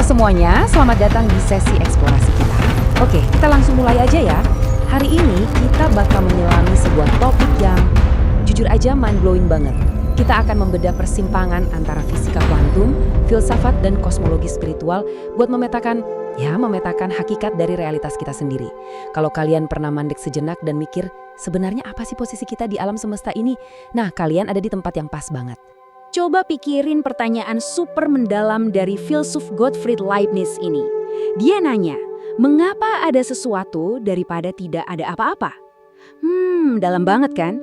semuanya, selamat datang di sesi eksplorasi kita. Oke, kita langsung mulai aja ya. Hari ini kita bakal menyelami sebuah topik yang jujur aja mind-blowing banget. Kita akan membedah persimpangan antara fisika kuantum, filsafat, dan kosmologi spiritual buat memetakan hakikat dari realitas kita sendiri. Kalau kalian pernah mandek sejenak dan mikir, sebenarnya apa sih posisi kita di alam semesta ini? Nah, kalian ada di tempat yang pas banget. Coba pikirin pertanyaan super mendalam dari filsuf Gottfried Leibniz ini. Dia nanya, mengapa ada sesuatu daripada tidak ada apa-apa? Dalam banget kan?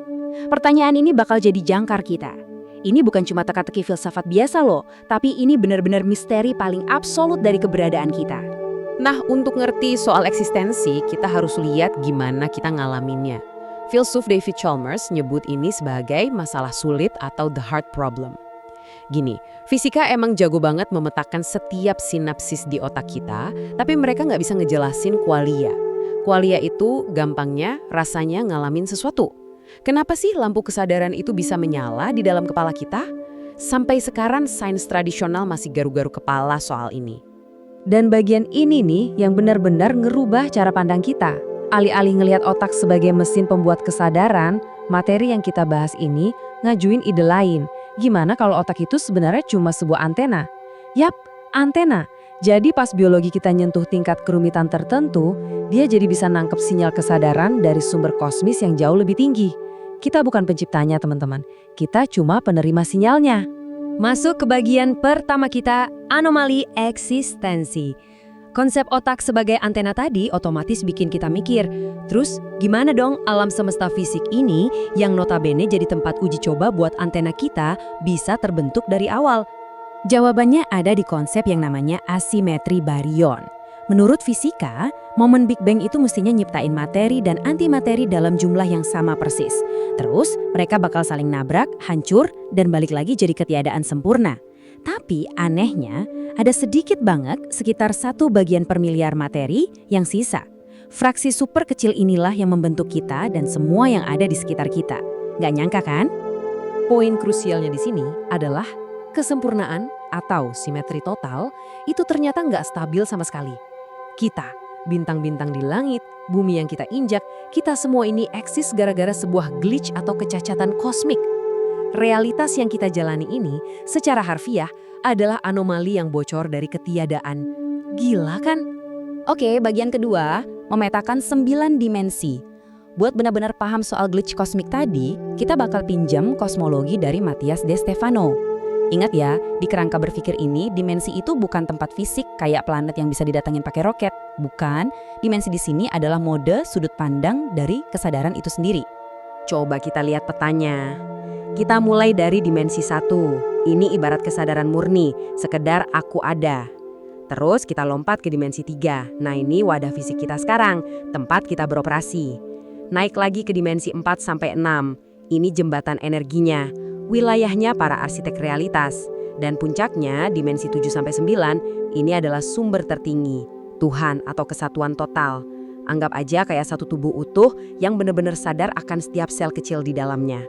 Pertanyaan ini bakal jadi jangkar kita. Ini bukan cuma teka-teki filsafat biasa loh, tapi ini benar-benar misteri paling absolut dari keberadaan kita. Nah, untuk ngerti soal eksistensi, kita harus lihat gimana kita ngalaminnya. Filsuf David Chalmers nyebut ini sebagai masalah sulit atau the hard problem. Gini, fisika emang jago banget memetakan setiap sinapsis di otak kita, tapi mereka nggak bisa ngejelasin qualia. Qualia itu gampangnya rasanya ngalamin sesuatu. Kenapa sih lampu kesadaran itu bisa menyala di dalam kepala kita? Sampai sekarang sains tradisional masih garu-garu kepala soal ini. Dan bagian ini nih yang benar-benar ngerubah cara pandang kita. Alih-alih ngelihat otak sebagai mesin pembuat kesadaran, materi yang kita bahas ini ngajuin ide lain. Gimana kalau otak itu sebenarnya cuma sebuah antena? Yap, antena. Jadi pas biologi kita nyentuh tingkat kerumitan tertentu, dia jadi bisa nangkep sinyal kesadaran dari sumber kosmis yang jauh lebih tinggi. Kita bukan penciptanya, teman-teman. Kita cuma penerima sinyalnya. Masuk ke bagian pertama kita, anomali eksistensi. Konsep otak sebagai antena tadi otomatis bikin kita mikir, terus gimana dong alam semesta fisik ini yang notabene jadi tempat uji coba buat antena kita bisa terbentuk dari awal? Jawabannya ada di konsep yang namanya asimetri baryon. Menurut fisika, momen Big Bang itu mestinya nyiptain materi dan antimateri dalam jumlah yang sama persis. Terus mereka bakal saling nabrak, hancur, dan balik lagi jadi ketiadaan sempurna. Tapi anehnya, ada sedikit banget sekitar 1/1 miliar materi yang sisa. Fraksi super kecil inilah yang membentuk kita dan semua yang ada di sekitar kita. Nggak nyangka kan? Poin krusialnya di sini adalah kesempurnaan atau simetri total itu ternyata nggak stabil sama sekali. Kita, bintang-bintang di langit, bumi yang kita injak, kita semua ini eksis gara-gara sebuah glitch atau kecacatan kosmik. Realitas yang kita jalani ini secara harfiah adalah anomali yang bocor dari ketiadaan. Gila kan? Oke, bagian kedua, memetakan 9 dimensi. Buat benar-benar paham soal glitch kosmik tadi, kita bakal pinjam kosmologi dari Matthias De Stefano. Ingat ya, di kerangka berpikir ini, dimensi itu bukan tempat fisik kayak planet yang bisa didatangin pakai roket. Bukan, dimensi di sini adalah mode sudut pandang dari kesadaran itu sendiri. Coba kita lihat petanya. Kita mulai dari dimensi 1. Ini ibarat kesadaran murni, sekedar aku ada. Terus kita lompat ke dimensi 3. Nah, ini wadah fisik kita sekarang, tempat kita beroperasi. Naik lagi ke dimensi 4 sampai 6. Ini jembatan energinya, wilayahnya para arsitek realitas. Dan puncaknya dimensi 7 sampai 9, ini adalah sumber tertinggi, Tuhan atau kesatuan total. Anggap aja kayak satu tubuh utuh yang benar-benar sadar akan setiap sel kecil di dalamnya.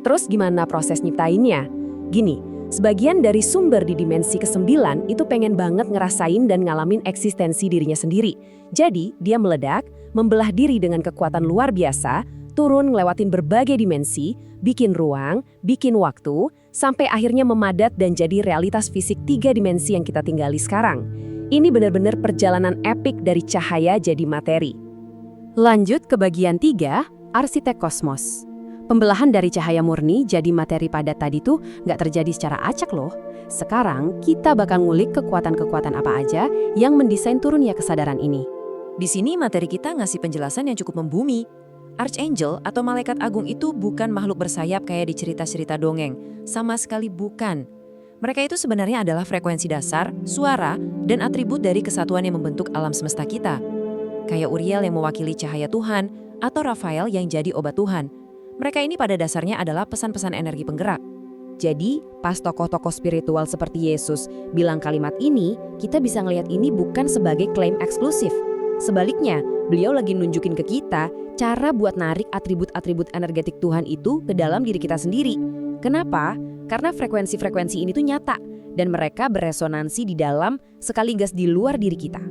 Terus gimana proses nyiptainnya? Gini, sebagian dari sumber di dimensi ke-9 itu pengen banget ngerasain dan ngalamin eksistensi dirinya sendiri. Jadi, dia meledak, membelah diri dengan kekuatan luar biasa, turun ngelewatin berbagai dimensi, bikin ruang, bikin waktu, sampai akhirnya memadat dan jadi realitas fisik 3 dimensi yang kita tinggali sekarang. Ini benar-benar perjalanan epik dari cahaya jadi materi. Lanjut ke bagian 3, arsitek kosmos. Pembelahan dari cahaya murni jadi materi padat tadi tuh nggak terjadi secara acak loh. Sekarang kita bakal ngulik kekuatan-kekuatan apa aja yang mendesain turunnya kesadaran ini. Di sini materi kita ngasih penjelasan yang cukup membumi. Archangel atau malaikat agung itu bukan makhluk bersayap kayak di cerita-cerita dongeng. Sama sekali bukan. Mereka itu sebenarnya adalah frekuensi dasar, suara, dan atribut dari kesatuan yang membentuk alam semesta kita. Kayak Uriel yang mewakili cahaya Tuhan, atau Rafael yang jadi obat Tuhan. Mereka ini pada dasarnya adalah pesan-pesan energi penggerak. Jadi, pas tokoh-tokoh spiritual seperti Yesus bilang kalimat ini, kita bisa ngelihat ini bukan sebagai klaim eksklusif. Sebaliknya, beliau lagi nunjukin ke kita cara buat narik atribut-atribut energetik Tuhan itu ke dalam diri kita sendiri. Kenapa? Karena frekuensi-frekuensi ini tuh nyata dan mereka beresonansi di dalam sekaligus di luar diri kita.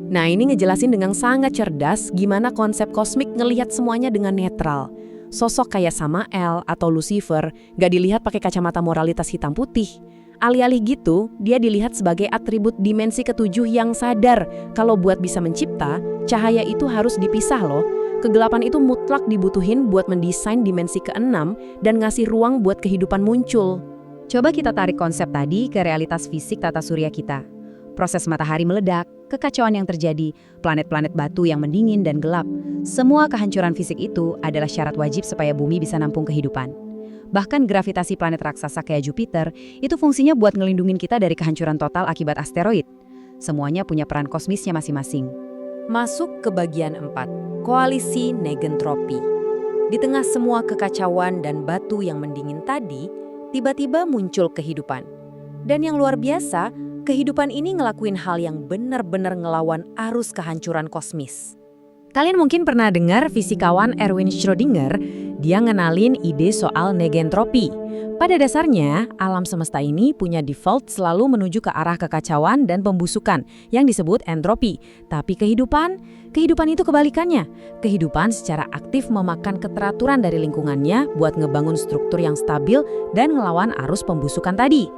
Nah, ini ngejelasin dengan sangat cerdas gimana konsep kosmik ngelihat semuanya dengan netral. Sosok kayak Samael atau Lucifer gak dilihat pakai kacamata moralitas hitam putih. Alih-alih gitu, dia dilihat sebagai atribut dimensi ketujuh yang sadar kalau buat bisa mencipta, cahaya itu harus dipisah loh. Kegelapan itu mutlak dibutuhin buat mendesain dimensi keenam dan ngasih ruang buat kehidupan muncul. Coba kita tarik konsep tadi ke realitas fisik tata surya kita. Proses matahari meledak, kekacauan yang terjadi, planet-planet batu yang mendingin dan gelap. Semua kehancuran fisik itu adalah syarat wajib supaya bumi bisa nampung kehidupan. Bahkan gravitasi planet raksasa kayak Jupiter itu fungsinya buat ngelindungin kita dari kehancuran total akibat asteroid. Semuanya punya peran kosmisnya masing-masing. Masuk ke bagian 4, koalisi negentropi. Di tengah semua kekacauan dan batu yang mendingin tadi, tiba-tiba muncul kehidupan. Dan yang luar biasa, kehidupan ini ngelakuin hal yang benar-benar ngelawan arus kehancuran kosmis. Kalian mungkin pernah dengar fisikawan Erwin Schrödinger, dia ngenalin ide soal negentropi. Pada dasarnya, alam semesta ini punya default selalu menuju ke arah kekacauan dan pembusukan yang disebut entropi. Tapi kehidupan itu kebalikannya. Kehidupan secara aktif memakan keteraturan dari lingkungannya buat ngebangun struktur yang stabil dan ngelawan arus pembusukan tadi.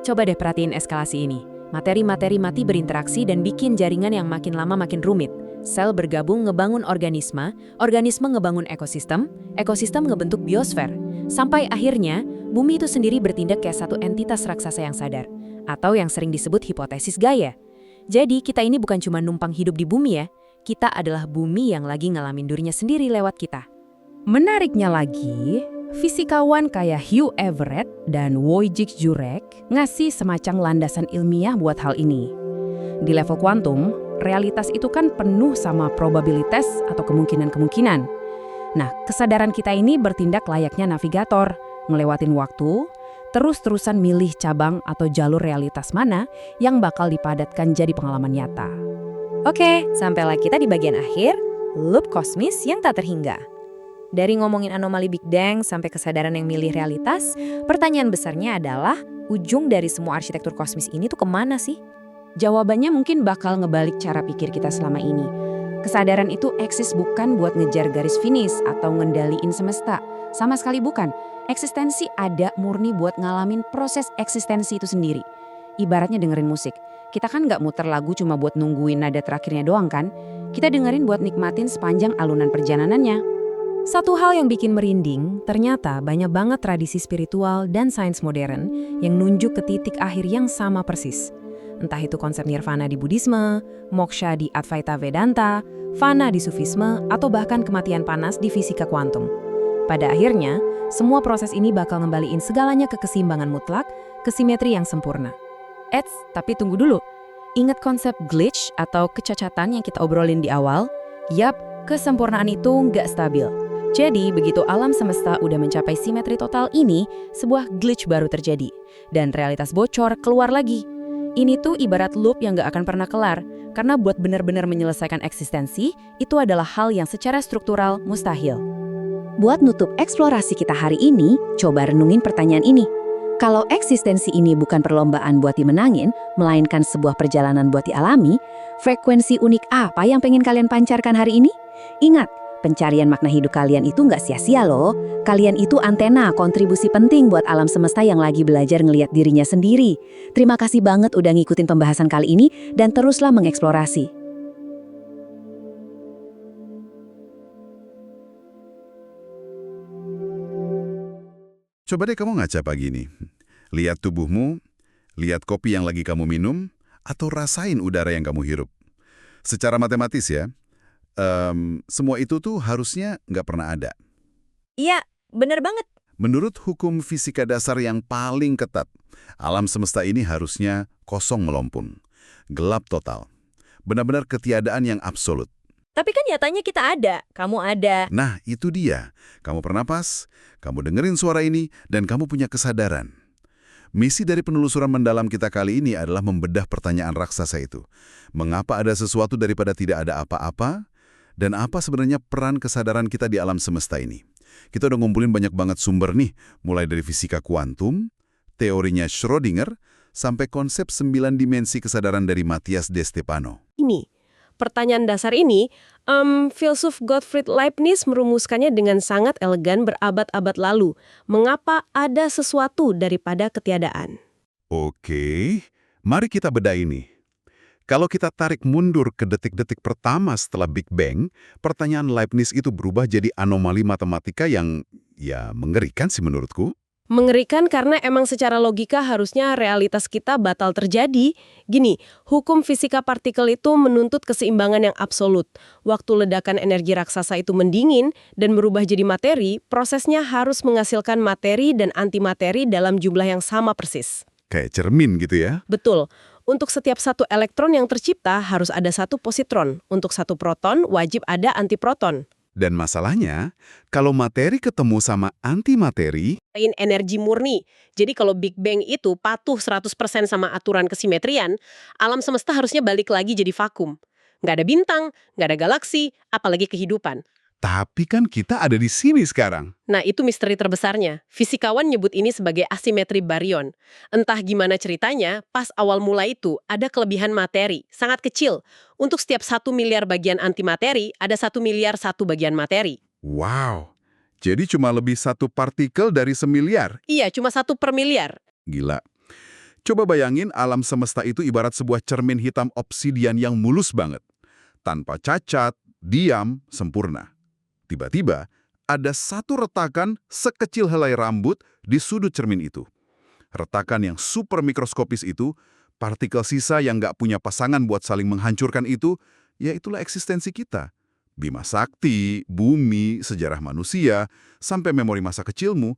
Coba deh perhatiin eskalasi ini. Materi-materi mati berinteraksi dan bikin jaringan yang makin lama makin rumit. Sel bergabung ngebangun organisme, organisme ngebangun ekosistem, ekosistem ngebentuk biosfer. Sampai akhirnya, bumi itu sendiri bertindak kayak satu entitas raksasa yang sadar. Atau yang sering disebut hipotesis Gaia. Jadi kita ini bukan cuma numpang hidup di bumi ya, kita adalah bumi yang lagi ngalamin dirinya sendiri lewat kita. Menariknya lagi, fisikawan kayak Hugh Everett dan Wojciech Jurek ngasih semacam landasan ilmiah buat hal ini. Di level kuantum, realitas itu kan penuh sama probabilitas atau kemungkinan-kemungkinan. Nah, kesadaran kita ini bertindak layaknya navigator, ngelewatin waktu, terus-terusan milih cabang atau jalur realitas mana yang bakal dipadatkan jadi pengalaman nyata. Oke, sampailah kita di bagian akhir, loop kosmis yang tak terhingga. Dari ngomongin anomali Big Bang sampai kesadaran yang milih realitas, pertanyaan besarnya adalah, ujung dari semua arsitektur kosmis ini tuh kemana sih? Jawabannya mungkin bakal ngebalik cara pikir kita selama ini. Kesadaran itu eksis bukan buat ngejar garis finish atau ngendaliin semesta. Sama sekali bukan. Eksistensi ada murni buat ngalamin proses eksistensi itu sendiri. Ibaratnya dengerin musik. Kita kan nggak muter lagu cuma buat nungguin nada terakhirnya doang kan? Kita dengerin buat nikmatin sepanjang alunan perjalanannya. Satu hal yang bikin merinding, ternyata banyak banget tradisi spiritual dan sains modern yang nunjuk ke titik akhir yang sama persis. Entah itu konsep nirvana di Buddhisme, moksha di Advaita Vedanta, fana di Sufisme, atau bahkan kematian panas di fisika kuantum. Pada akhirnya, semua proses ini bakal ngembaliin segalanya ke keseimbangan mutlak, ke simetri yang sempurna. Tapi tunggu dulu. Ingat konsep glitch atau kecacatan yang kita obrolin di awal? Yap, kesempurnaan itu nggak stabil. Jadi, begitu alam semesta udah mencapai simetri total ini, sebuah glitch baru terjadi. Dan realitas bocor keluar lagi. Ini tuh ibarat loop yang gak akan pernah kelar, karena buat benar-benar menyelesaikan eksistensi, itu adalah hal yang secara struktural mustahil. Buat nutup eksplorasi kita hari ini, coba renungin pertanyaan ini. Kalau eksistensi ini bukan perlombaan buat dimenangin, melainkan sebuah perjalanan buat dialami, frekuensi unik apa yang pengen kalian pancarkan hari ini? Ingat, pencarian makna hidup kalian itu nggak sia-sia loh. Kalian itu antena kontribusi penting buat alam semesta yang lagi belajar ngelihat dirinya sendiri. Terima kasih banget udah ngikutin pembahasan kali ini dan teruslah mengeksplorasi. Coba deh kamu ngaca pagi ini. Lihat tubuhmu, lihat kopi yang lagi kamu minum, atau rasain udara yang kamu hirup. Secara matematis ya, semua itu tuh harusnya nggak pernah ada. Iya, bener banget. Menurut hukum fisika dasar yang paling ketat, alam semesta ini harusnya kosong melompong, gelap total. Benar-benar ketiadaan yang absolut. Tapi kan nyatanya kita ada, kamu ada. Nah, itu dia. Kamu bernapas, kamu dengerin suara ini, dan kamu punya kesadaran. Misi dari penelusuran mendalam kita kali ini adalah membedah pertanyaan raksasa itu. Mengapa ada sesuatu daripada tidak ada apa-apa? Dan apa sebenarnya peran kesadaran kita di alam semesta ini? Kita udah ngumpulin banyak banget sumber nih, mulai dari fisika kuantum, teorinya Schrödinger, sampai konsep 9 dimensi kesadaran dari Matthias De Stefano. Ini, pertanyaan dasar ini, filsuf Gottfried Leibniz merumuskannya dengan sangat elegan berabad-abad lalu. Mengapa ada sesuatu daripada ketiadaan? Oke, mari kita bedah ini. Kalau kita tarik mundur ke detik-detik pertama setelah Big Bang, pertanyaan Leibniz itu berubah jadi anomali matematika yang, ya, mengerikan sih menurutku. Mengerikan karena emang secara logika harusnya realitas kita batal terjadi. Gini, hukum fisika partikel itu menuntut keseimbangan yang absolut. Waktu ledakan energi raksasa itu mendingin dan berubah jadi materi, prosesnya harus menghasilkan materi dan antimateri dalam jumlah yang sama persis. Kayak cermin gitu ya. Betul. Untuk setiap satu elektron yang tercipta harus ada satu positron. Untuk satu proton wajib ada antiproton. Dan masalahnya, kalau materi ketemu sama antimateri, Energi murni. Jadi kalau Big Bang itu patuh 100% sama aturan kesimetrian, alam semesta harusnya balik lagi jadi vakum. Nggak ada bintang, nggak ada galaksi, apalagi kehidupan. tapi kan kita ada di sini sekarang. Nah, itu misteri terbesarnya. Fisikawan nyebut ini sebagai asimetri baryon. Entah gimana ceritanya, pas awal mula itu ada kelebihan materi, sangat kecil. Untuk setiap 1 miliar bagian antimateri, ada 1 miliar satu bagian materi. Wow, jadi cuma lebih 1 partikel dari semiliar. Iya, cuma 1 per miliar. Gila. Coba bayangin alam semesta itu ibarat sebuah cermin hitam obsidian yang mulus banget. Tanpa cacat, diam, sempurna. Tiba-tiba, ada 1 retakan sekecil helai rambut di sudut cermin itu. Retakan yang super mikroskopis itu, partikel sisa yang nggak punya pasangan buat saling menghancurkan itu, ya itulah eksistensi kita. Bima Sakti, bumi, sejarah manusia, sampai memori masa kecilmu,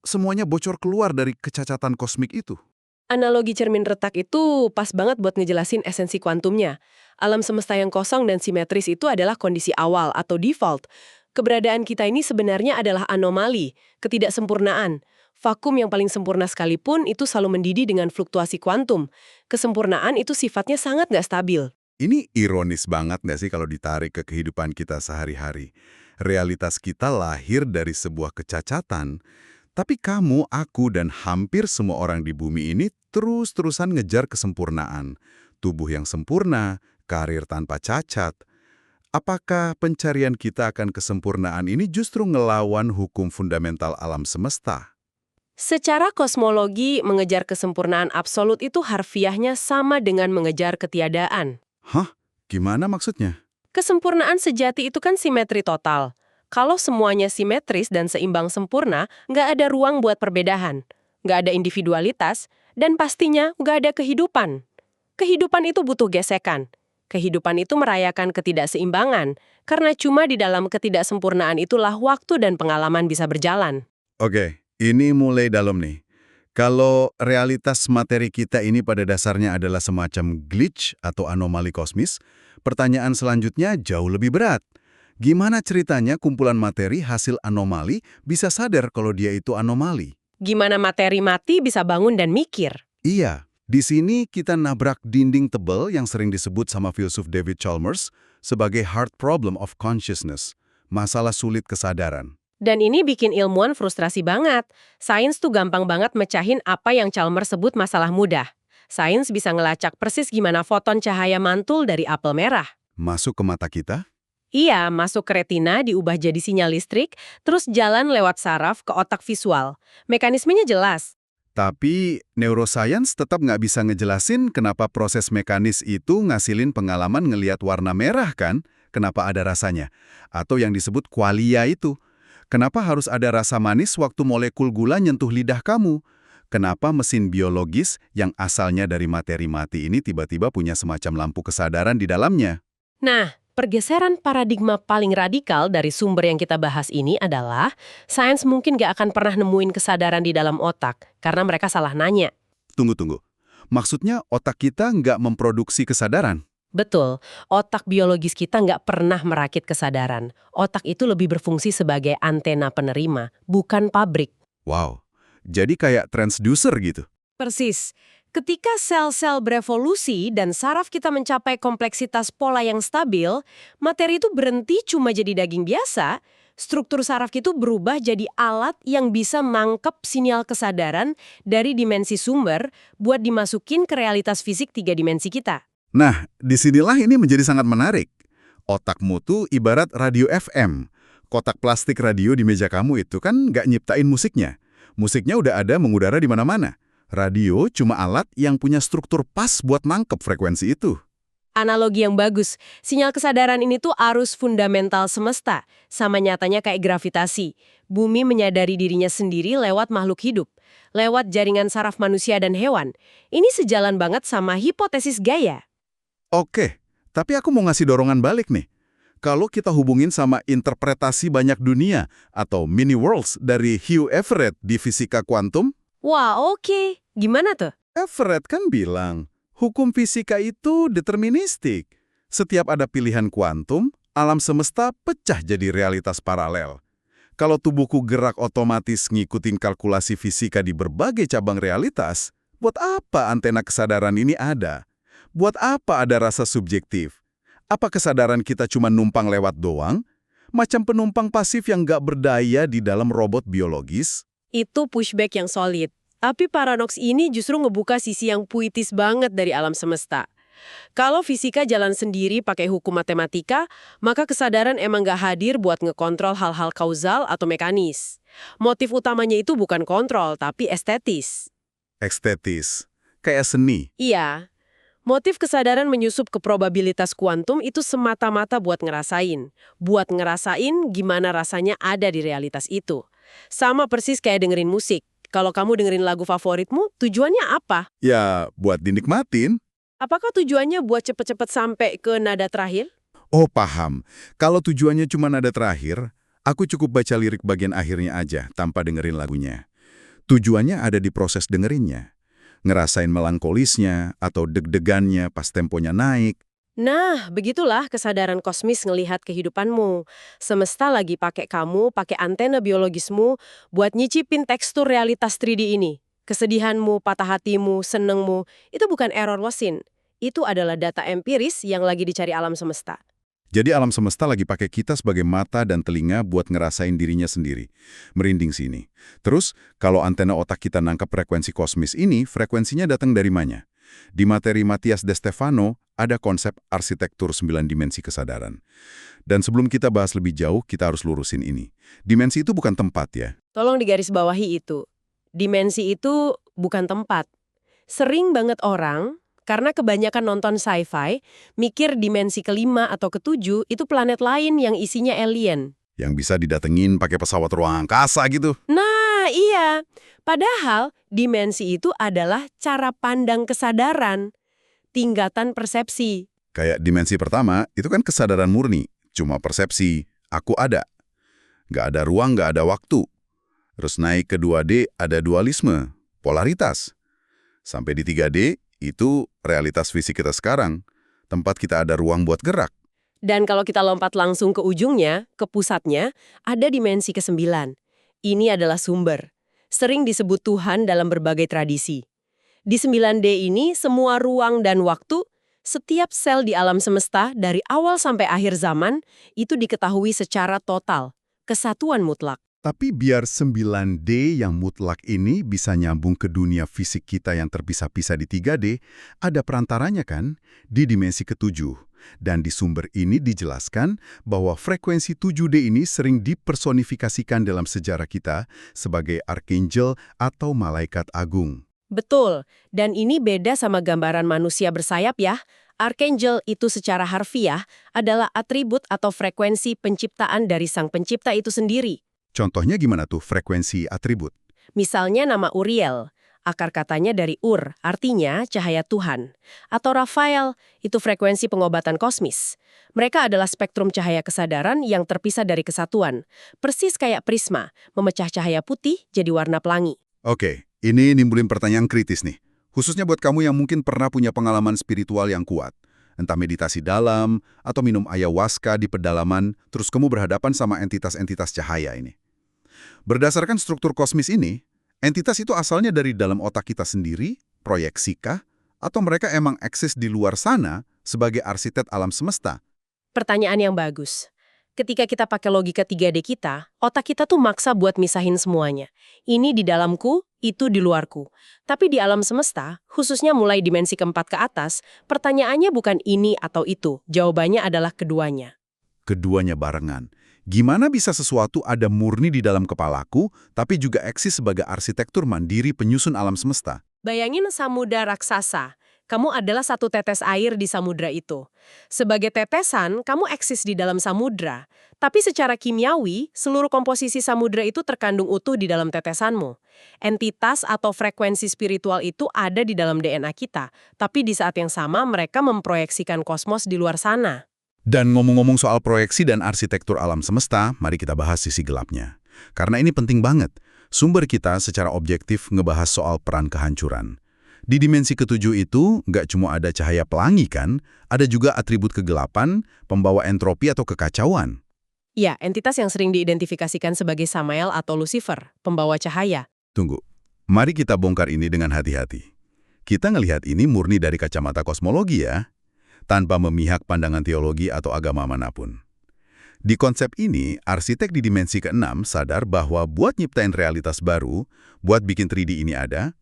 semuanya bocor keluar dari kecacatan kosmik itu. Analogi cermin retak itu pas banget buat ngejelasin esensi kuantumnya. Alam semesta yang kosong dan simetris itu adalah kondisi awal atau default. Keberadaan kita ini sebenarnya adalah anomali, ketidaksempurnaan. Vakum yang paling sempurna sekalipun itu selalu mendidih dengan fluktuasi kuantum. Kesempurnaan itu sifatnya sangat nggak stabil. Ini ironis banget nggak sih kalau ditarik ke kehidupan kita sehari-hari? Realitas kita lahir dari sebuah kecacatan, tapi kamu, aku, dan hampir semua orang di bumi ini terus-terusan ngejar kesempurnaan. Tubuh yang sempurna, karir tanpa cacat. Apakah pencarian kita akan kesempurnaan ini justru ngelawan hukum fundamental alam semesta? Secara kosmologi, mengejar kesempurnaan absolut itu harfiahnya sama dengan mengejar ketiadaan. Hah? Gimana maksudnya? Kesempurnaan sejati itu kan simetri total. Kalau semuanya simetris dan seimbang sempurna, nggak ada ruang buat perbedaan. Nggak ada individualitas, dan pastinya nggak ada kehidupan. Kehidupan itu butuh gesekan. Kehidupan itu merayakan ketidakseimbangan, karena cuma di dalam ketidaksempurnaan itulah waktu dan pengalaman bisa berjalan. Oke, ini mulai dalam nih. Kalau realitas materi kita ini pada dasarnya adalah semacam glitch atau anomali kosmis, pertanyaan selanjutnya jauh lebih berat. Gimana ceritanya kumpulan materi hasil anomali bisa sadar kalau dia itu anomali? Gimana materi mati bisa bangun dan mikir? Iya, di sini kita nabrak dinding tebal yang sering disebut sama filsuf David Chalmers sebagai hard problem of consciousness, masalah sulit kesadaran. Dan ini bikin ilmuwan frustrasi banget. Sains tuh gampang banget mecahin apa yang Chalmers sebut masalah mudah. Sains bisa ngelacak persis gimana foton cahaya mantul dari apel merah. Masuk ke mata kita? Iya, masuk ke retina, diubah jadi sinyal listrik, terus jalan lewat saraf ke otak visual. Mekanismenya jelas. Tapi neuroscience tetap nggak bisa ngejelasin kenapa proses mekanis itu ngasilin pengalaman ngelihat warna merah kan? Kenapa ada rasanya? Atau yang disebut qualia itu. Kenapa harus ada rasa manis waktu molekul gula nyentuh lidah kamu? Kenapa mesin biologis yang asalnya dari materi mati ini tiba-tiba punya semacam lampu kesadaran di dalamnya? Nah, pergeseran paradigma paling radikal dari sumber yang kita bahas ini adalah sains mungkin gak akan pernah nemuin kesadaran di dalam otak karena mereka salah nanya. Tunggu. Maksudnya otak kita nggak memproduksi kesadaran? Betul, otak biologis kita nggak pernah merakit kesadaran. Otak itu lebih berfungsi sebagai antena penerima, bukan pabrik. Wow, jadi kayak transducer gitu? Persis. Ketika sel-sel berevolusi dan saraf kita mencapai kompleksitas pola yang stabil, materi itu berhenti cuma jadi daging biasa, struktur saraf itu berubah jadi alat yang bisa nangkep sinyal kesadaran dari dimensi sumber buat dimasukin ke realitas fisik 3 dimensi kita. Nah, disinilah ini menjadi sangat menarik. Otakmu tuh ibarat radio FM. Kotak plastik radio di meja kamu itu kan nggak nyiptain musiknya. Musiknya udah ada mengudara di mana-mana. Radio cuma alat yang punya struktur pas buat nangkep frekuensi itu. Analogi yang bagus. Sinyal kesadaran ini tuh arus fundamental semesta. Sama nyatanya kayak gravitasi. Bumi menyadari dirinya sendiri lewat makhluk hidup. Lewat jaringan saraf manusia dan hewan. Ini sejalan banget sama hipotesis Gaia. Oke, tapi aku mau ngasih dorongan balik nih. Kalau kita hubungin sama interpretasi banyak dunia atau mini worlds dari Hugh Everett di fisika kuantum, Wah, oke. Gimana tuh? Everett kan bilang, hukum fisika itu deterministik. Setiap ada pilihan kuantum, alam semesta pecah jadi realitas paralel. Kalau tubuhku gerak otomatis ngikutin kalkulasi fisika di berbagai cabang realitas, buat apa antena kesadaran ini ada? Buat apa ada rasa subjektif? Apa kesadaran kita cuma numpang lewat doang? Macam penumpang pasif yang nggak berdaya di dalam robot biologis? Itu pushback yang solid. Tapi paradoks ini justru ngebuka sisi yang puitis banget dari alam semesta. Kalau fisika jalan sendiri pakai hukum matematika, maka kesadaran emang nggak hadir buat ngekontrol hal-hal kausal atau mekanis. Motif utamanya itu bukan kontrol, tapi estetis. Estetis. Kayak seni. Iya. Motif kesadaran menyusup ke probabilitas kuantum itu semata-mata buat ngerasain. Buat ngerasain gimana rasanya ada di realitas itu. Sama persis kayak dengerin musik. Kalau kamu dengerin lagu favoritmu, tujuannya apa? Ya, buat dinikmatin. Apakah tujuannya buat cepet-cepet sampai ke nada terakhir? Oh, paham. Kalau tujuannya cuma nada terakhir, aku cukup baca lirik bagian akhirnya aja tanpa dengerin lagunya. Tujuannya ada di proses dengerinnya. Ngerasain melankolisnya atau deg-degannya pas temponya naik. Nah, begitulah kesadaran kosmis ngelihat kehidupanmu. Semesta lagi pakai kamu, pakai antena biologismu buat nyicipin tekstur realitas 3D ini. Kesedihanmu, patah hatimu, senengmu, itu bukan error mesin. Itu adalah data empiris yang lagi dicari alam semesta. Jadi alam semesta lagi pakai kita sebagai mata dan telinga buat ngerasain dirinya sendiri. Merinding sini. Terus, kalau antena otak kita nangkap frekuensi kosmis ini, frekuensinya datang dari mana? Di materi Matthias De Stefano, ada konsep arsitektur 9 dimensi kesadaran. Dan sebelum kita bahas lebih jauh, kita harus lurusin ini. Dimensi itu bukan tempat ya. Tolong digarisbawahi itu. Dimensi itu bukan tempat. Sering banget orang, karena kebanyakan nonton sci-fi, mikir dimensi kelima atau ketujuh itu planet lain yang isinya alien. Yang bisa didatengin pakai pesawat ruang angkasa gitu. Nah, iya. Padahal dimensi itu adalah cara pandang kesadaran, tingkatan persepsi. Kayak dimensi pertama, itu kan kesadaran murni. Cuma persepsi, aku ada. Nggak ada ruang, nggak ada waktu. Terus naik ke 2D, ada dualisme, polaritas. Sampai di 3D, itu realitas fisik kita sekarang. Tempat kita ada ruang buat gerak. Dan kalau kita lompat langsung ke ujungnya, ke pusatnya, ada dimensi ke-9. Ini adalah sumber. Sering disebut Tuhan dalam berbagai tradisi. Di 9D ini, semua ruang dan waktu, setiap sel di alam semesta dari awal sampai akhir zaman, itu diketahui secara total. Kesatuan mutlak. Tapi biar 9D yang mutlak ini bisa nyambung ke dunia fisik kita yang terpisah-pisah di 3D, ada perantaranya kan, di dimensi ke-7. Dan di sumber ini dijelaskan bahwa frekuensi 7D ini sering dipersonifikasikan dalam sejarah kita sebagai arkanjel atau malaikat agung. Betul, dan ini beda sama gambaran manusia bersayap ya. Arkanjel itu secara harfiah adalah atribut atau frekuensi penciptaan dari sang pencipta itu sendiri. Contohnya gimana tuh frekuensi atribut? Misalnya nama Uriel, akar katanya dari Ur, artinya cahaya Tuhan. Atau Raphael, itu frekuensi pengobatan kosmis. Mereka adalah spektrum cahaya kesadaran yang terpisah dari kesatuan. Persis kayak prisma, memecah cahaya putih jadi warna pelangi. Oke, ini nimbulin pertanyaan kritis nih. Khususnya buat kamu yang mungkin pernah punya pengalaman spiritual yang kuat. Entah meditasi dalam, atau minum ayahuasca di pedalaman, terus kamu berhadapan sama entitas-entitas cahaya ini. Berdasarkan struktur kosmis ini, entitas itu asalnya dari dalam otak kita sendiri, proyeksikah, atau mereka emang eksis di luar sana sebagai arsitek alam semesta? Pertanyaan yang bagus. ketika kita pakai logika 3D kita, otak kita tuh maksa buat misahin semuanya. Ini di dalamku, itu di luarku. Tapi di alam semesta, khususnya mulai dimensi keempat ke atas, pertanyaannya bukan ini atau itu. Jawabannya adalah keduanya. Keduanya barengan. Gimana bisa sesuatu ada murni di dalam kepalaku, tapi juga eksis sebagai arsitektur mandiri penyusun alam semesta? Bayangin samudra raksasa. Kamu adalah satu tetes air di samudra itu. Sebagai tetesan, kamu eksis di dalam samudra. Tapi secara kimiawi, seluruh komposisi samudra itu terkandung utuh di dalam tetesanmu. Entitas atau frekuensi spiritual itu ada di dalam DNA kita. Tapi di saat yang sama, mereka memproyeksikan kosmos di luar sana. Dan ngomong-ngomong soal proyeksi dan arsitektur alam semesta, mari kita bahas sisi gelapnya. Karena ini penting banget. Sumber kita secara objektif ngebahas soal peran kehancuran. Di dimensi ketujuh itu, nggak cuma ada cahaya pelangi kan, ada juga atribut kegelapan, pembawa entropi atau kekacauan. Ya, entitas yang sering diidentifikasikan sebagai Samael atau Lucifer, pembawa cahaya. Tunggu, mari kita bongkar ini dengan hati-hati. Kita ngelihat ini murni dari kacamata kosmologi ya, tanpa memihak pandangan teologi atau agama manapun. Di konsep ini, arsitek di dimensi ke-6 sadar bahwa buat nyiptain realitas baru, buat bikin 3D ini ada,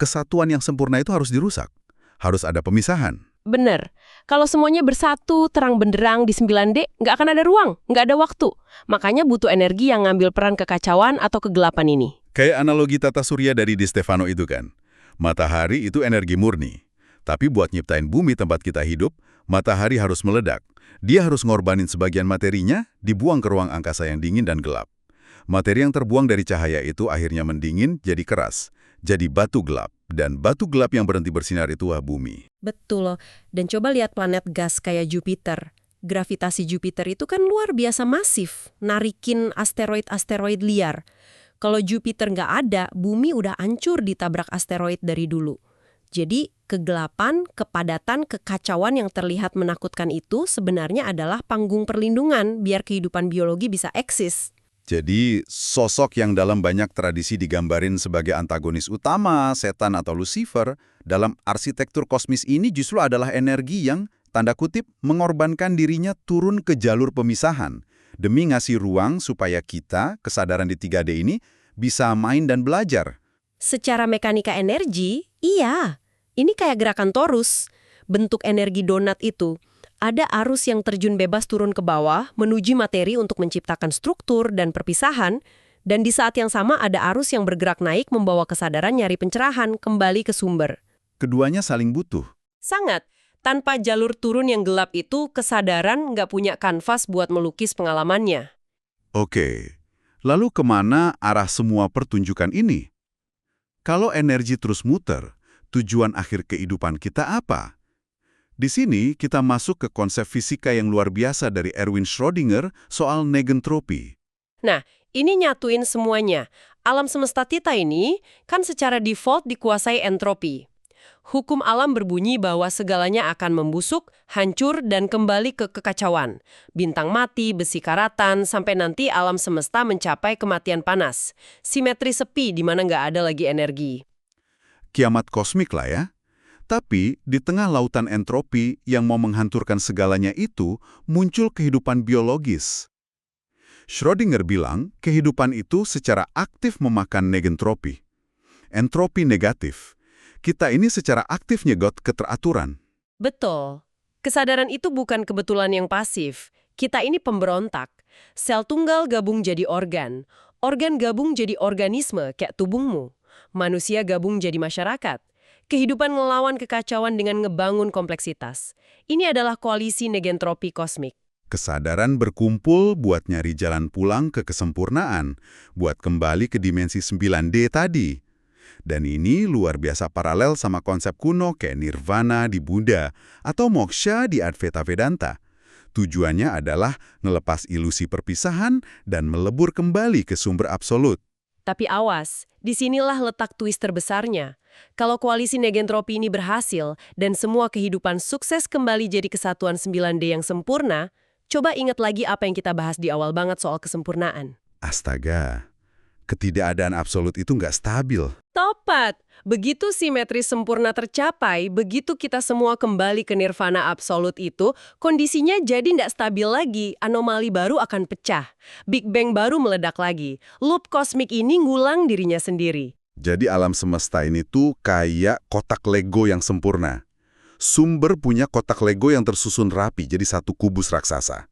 kesatuan yang sempurna itu harus dirusak. Harus ada pemisahan. Bener. Kalau semuanya bersatu, terang benderang di 9D, nggak akan ada ruang, nggak ada waktu. Makanya butuh energi yang ngambil peran kekacauan atau kegelapan ini. Kayak analogi tata surya dari Di Stefano itu kan. Matahari itu energi murni. Tapi buat nyiptain bumi tempat kita hidup, matahari harus meledak. Dia harus ngorbanin sebagian materinya, dibuang ke ruang angkasa yang dingin dan gelap. Materi yang terbuang dari cahaya itu akhirnya mendingin jadi keras. Jadi batu gelap, dan batu gelap yang berhenti bersinar itu bumi. Betul. Dan coba lihat planet gas kayak Jupiter. Gravitasi Jupiter itu kan luar biasa masif, narikin asteroid-asteroid liar. Kalau Jupiter nggak ada, bumi udah hancur ditabrak asteroid dari dulu. Jadi kegelapan, kepadatan, kekacauan yang terlihat menakutkan itu sebenarnya adalah panggung perlindungan biar kehidupan biologi bisa eksis. Jadi, sosok yang dalam banyak tradisi digambarin sebagai antagonis utama, setan atau Lucifer, dalam arsitektur kosmis ini justru adalah energi yang, tanda kutip, mengorbankan dirinya turun ke jalur pemisahan, demi ngasih ruang supaya kita, kesadaran di 3D ini, bisa main dan belajar. Secara mekanika energi, iya. Ini kayak gerakan torus. Bentuk energi donat itu. Ada arus yang terjun bebas turun ke bawah, menuju materi untuk menciptakan struktur dan perpisahan, dan di saat yang sama ada arus yang bergerak naik membawa kesadaran nyari pencerahan kembali ke sumber. Keduanya saling butuh. Sangat. Tanpa jalur turun yang gelap itu, kesadaran nggak punya kanvas buat melukis pengalamannya. Oke, lalu kemana arah semua pertunjukan ini? Kalau energi terus muter, tujuan akhir kehidupan kita apa? Di sini kita masuk ke konsep fisika yang luar biasa dari Erwin Schrödinger soal negentropi. Nah, ini nyatuin semuanya. Alam semesta kita ini kan secara default dikuasai entropi. Hukum alam berbunyi bahwa segalanya akan membusuk, hancur, dan kembali ke kekacauan. Bintang mati, besi karatan, sampai nanti alam semesta mencapai kematian panas. Simetri sepi di mana nggak ada lagi energi. Kiamat kosmik lah ya. Tapi, di tengah lautan entropi yang mau menghancurkan segalanya itu, muncul kehidupan biologis. Schrödinger bilang, kehidupan itu secara aktif memakan negentropi. Entropi negatif. Kita ini secara aktif nyegot keteraturan. Betul. Kesadaran itu bukan kebetulan yang pasif. Kita ini pemberontak. Sel tunggal gabung jadi organ. Organ gabung jadi organisme, kayak tubuhmu. Manusia gabung jadi masyarakat. Kehidupan ngelawan kekacauan dengan ngebangun kompleksitas. Ini adalah koalisi negentropi kosmik. Kesadaran berkumpul buat nyari jalan pulang ke kesempurnaan, buat kembali ke dimensi 9D tadi. Dan ini luar biasa paralel sama konsep kuno kayak nirvana di Buddha atau moksha di Advaita Vedanta. Tujuannya adalah ngelepas ilusi perpisahan dan melebur kembali ke sumber absolut. Tapi awas, disinilah letak twist terbesarnya. Kalau koalisi negentropi ini berhasil dan semua kehidupan sukses kembali jadi kesatuan 9D yang sempurna, coba ingat lagi apa yang kita bahas di awal banget soal kesempurnaan. Astaga, Ketidakadaan absolut itu nggak stabil. Tepat. Begitu simetri sempurna tercapai, begitu kita semua kembali ke nirvana absolut itu, kondisinya jadi nggak stabil lagi, anomali baru akan pecah. Big Bang baru meledak lagi. Loop kosmik ini ngulang dirinya sendiri. Jadi alam semesta ini tuh kayak kotak Lego yang sempurna. Sumber punya kotak Lego yang tersusun rapi jadi satu kubus raksasa.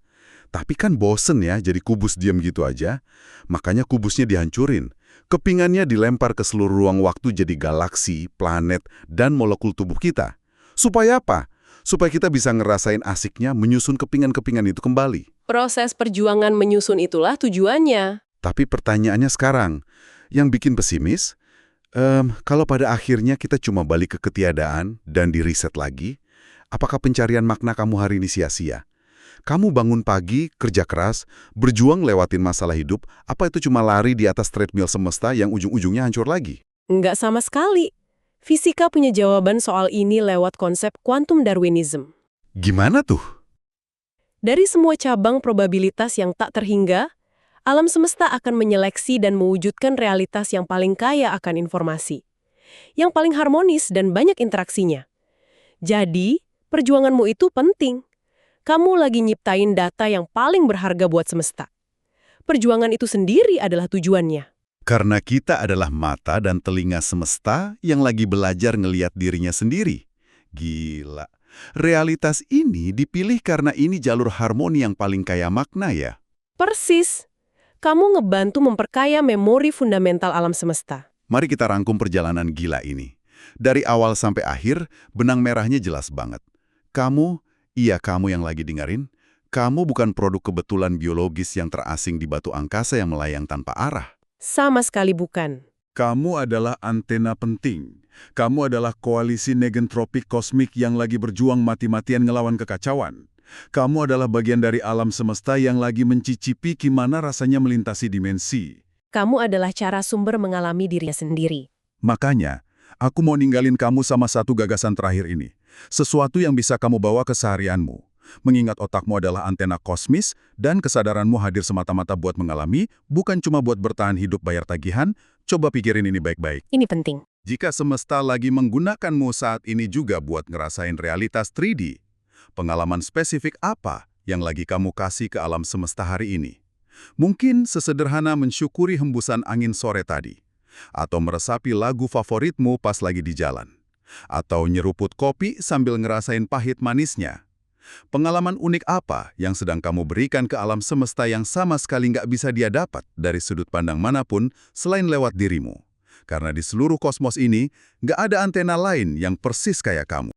Tapi kan bosen ya jadi kubus diam gitu aja. Makanya kubusnya dihancurin. Kepingannya dilempar ke seluruh ruang waktu jadi galaksi, planet, dan molekul tubuh kita. Supaya apa? Supaya kita bisa ngerasain asiknya menyusun kepingan-kepingan itu kembali. Proses perjuangan menyusun itulah tujuannya. Tapi pertanyaannya sekarang, yang bikin pesimis, kalau pada akhirnya kita cuma balik ke ketiadaan dan di-reset lagi, apakah pencarian makna kamu hari ini sia-sia? Kamu bangun pagi, kerja keras, berjuang lewatin masalah hidup, apa itu cuma lari di atas treadmill semesta yang ujung-ujungnya hancur lagi? Nggak sama sekali. Fisika punya jawaban soal ini lewat konsep quantum Darwinism. Gimana tuh? Dari semua cabang probabilitas yang tak terhingga, alam semesta akan menyeleksi dan mewujudkan realitas yang paling kaya akan informasi, yang paling harmonis dan banyak interaksinya. Jadi, perjuanganmu itu penting. Kamu lagi nyiptain data yang paling berharga buat semesta. Perjuangan itu sendiri adalah tujuannya. Karena kita adalah mata dan telinga semesta yang lagi belajar ngeliat dirinya sendiri. Gila. Realitas ini dipilih karena ini jalur harmoni yang paling kaya makna ya. Persis. Kamu ngebantu memperkaya memori fundamental alam semesta. Mari kita rangkum perjalanan gila ini. Dari awal sampai akhir, benang merahnya jelas banget. Kamu yang lagi dengerin, kamu bukan produk kebetulan biologis yang terasing di batu angkasa yang melayang tanpa arah. Sama sekali bukan. Kamu adalah antena penting. Kamu adalah koalisi negentropik kosmik yang lagi berjuang mati-matian ngelawan kekacauan. Kamu adalah bagian dari alam semesta yang lagi mencicipi gimana rasanya melintasi dimensi. Kamu adalah cara sumber mengalami dirinya sendiri. Makanya, aku mau ninggalin kamu sama satu gagasan terakhir ini. Sesuatu yang bisa kamu bawa ke seharianmu. Mengingat otakmu adalah antena kosmis dan kesadaranmu hadir semata-mata buat mengalami, bukan cuma buat bertahan hidup bayar tagihan, coba pikirin ini baik-baik. Ini penting. Jika semesta lagi menggunakanmu saat ini juga buat ngerasain realitas 3D, pengalaman spesifik apa yang lagi kamu kasih ke alam semesta hari ini? Mungkin sesederhana mensyukuri hembusan angin sore tadi, atau meresapi lagu favoritmu pas lagi di jalan, atau nyeruput kopi sambil ngerasain pahit manisnya. Pengalaman unik apa yang sedang kamu berikan ke alam semesta yang sama sekali nggak bisa dia dapat dari sudut pandang manapun selain lewat dirimu? Karena di seluruh kosmos ini, nggak ada antena lain yang persis kayak kamu.